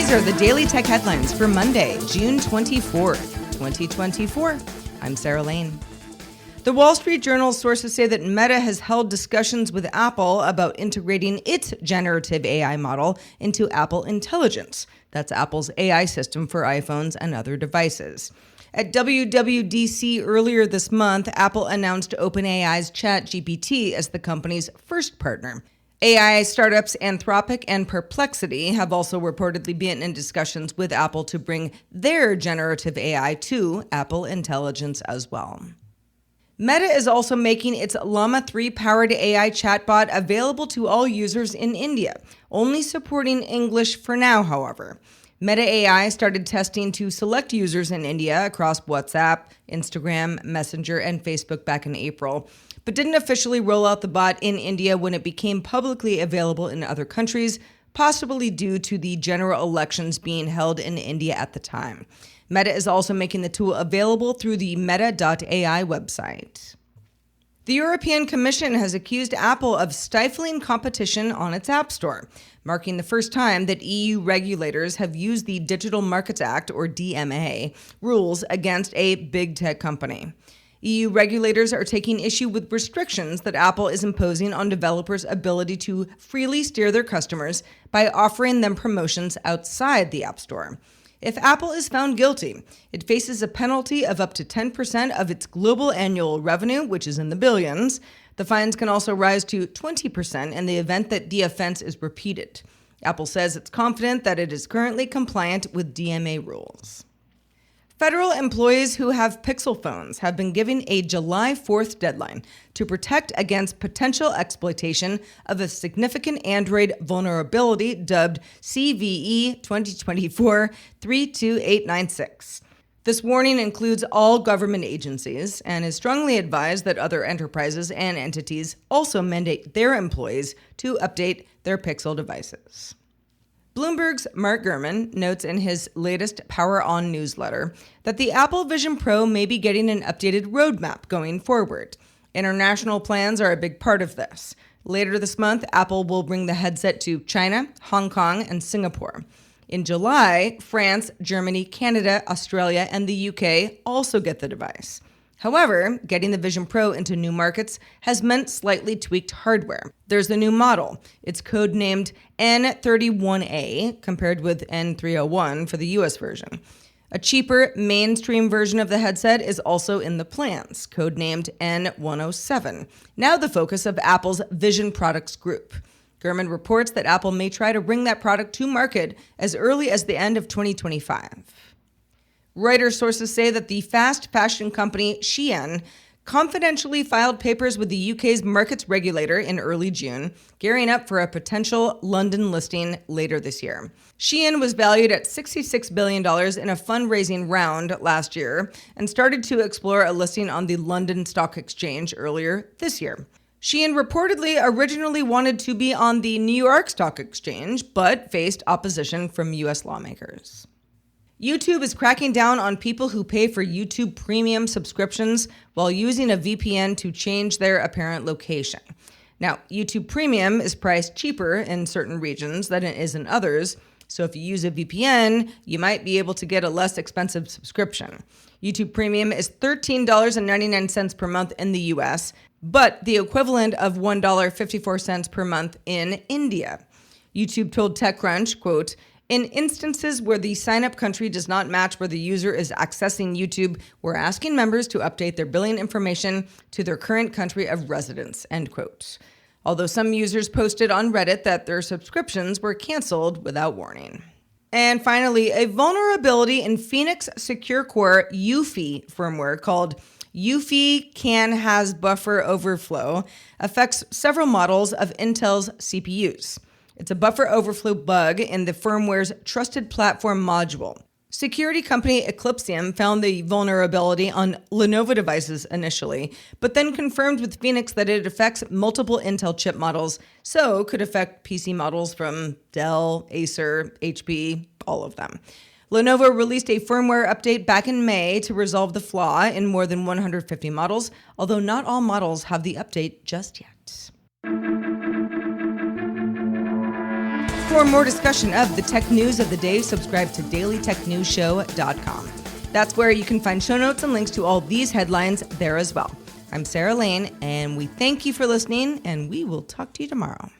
These are the Daily Tech Headlines for Monday, June 24th, 2024. I'm Sarah Lane. The Wall Street Journal's sources say that Meta has held discussions with Apple about integrating its generative AI model into Apple Intelligence. That's Apple's AI system for iPhones and other devices. At WWDC earlier this month, Apple announced OpenAI's ChatGPT as the company's first partner. AI startups Anthropic and Perplexity have also reportedly been in discussions with Apple to bring their generative AI to Apple Intelligence as well. Meta is also making its Llama 3-powered AI chatbot available to all users in India, only supporting English for now, however. Meta AI started testing to select users in India across WhatsApp, Instagram, Messenger, and Facebook back in April, but didn't officially roll out the bot in India when it became publicly available in other countries, possibly due to the general elections being held in India at the time. Meta is also making the tool available through the meta.ai website. The European Commission has accused Apple of stifling competition on its App Store, marking the first time that EU regulators have used the Digital Markets Act, or DMA, rules against a big tech company. EU regulators are taking issue with restrictions that Apple is imposing on developers' ability to freely steer their customers by offering them promotions outside the App Store. If Apple is found guilty, it faces a penalty of up to 10% of its global annual revenue, which is in the billions. The fines can also rise to 20% in the event that the offense is repeated. Apple says it's confident that it is currently compliant with DMA rules. Federal employees who have Pixel phones have been given a July 4th deadline to protect against potential exploitation of a significant Android vulnerability dubbed CVE 2024-32896. This warning includes all government agencies and is strongly advised that other enterprises and entities also mandate their employees to update their Pixel devices. Bloomberg's Mark Gurman notes in his latest Power On newsletter that the Apple Vision Pro may be getting an updated roadmap going forward. International plans are a big part of this. Later this month, Apple will bring the headset to China, Hong Kong, and Singapore. In July, France, Germany, Canada, Australia, and the UK also get the device. However, getting the Vision Pro into new markets has meant slightly tweaked hardware. There's the new model. It's codenamed N31A, compared with N301 for the US version. A cheaper mainstream version of the headset is also in the plans, codenamed N107, now the focus of Apple's Vision Products Group. Gurman reports that Apple may try to bring that product to market as early as the end of 2025. Reuters sources say that the fast fashion company Shein confidentially filed papers with the UK's markets regulator in early June, gearing up for a potential London listing later this year. Shein was valued at $66 billion in a fundraising round last year and started to explore a listing on the London Stock Exchange earlier this year. Shein reportedly originally wanted to be on the New York Stock Exchange, but faced opposition from U.S. lawmakers. YouTube is cracking down on people who pay for YouTube Premium subscriptions while using a VPN to change their apparent location. Now, YouTube Premium is priced cheaper in certain regions than it is in others, so if you use a VPN, you might be able to get a less expensive subscription. YouTube Premium is $13.99 per month in the US, but the equivalent of $1.54 per month in India. YouTube told TechCrunch, quote, "In instances where the sign-up country does not match where the user is accessing YouTube, we're asking members to update their billing information to their current country of residence," end quote. Although some users posted on Reddit that their subscriptions were canceled without warning. And finally, a vulnerability in Phoenix Secure Core UEFI firmware called UEFI CAN has buffer overflow affects several models of Intel's CPUs. It's a buffer overflow bug in the firmware's trusted platform module. Security company Eclipsium found the vulnerability on Lenovo devices initially, but then confirmed with Phoenix that it affects multiple Intel chip models, so could affect PC models from Dell, Acer, HP, all of them. Lenovo released a firmware update back in May to resolve the flaw in more than 150 models, although not all models have the update just yet. For more discussion of the tech news of the day, subscribe to dailytechnewsshow.com. That's where you can find show notes and links to all these headlines there as well. I'm Sarah Lane, and we thank you for listening, and we will talk to you tomorrow.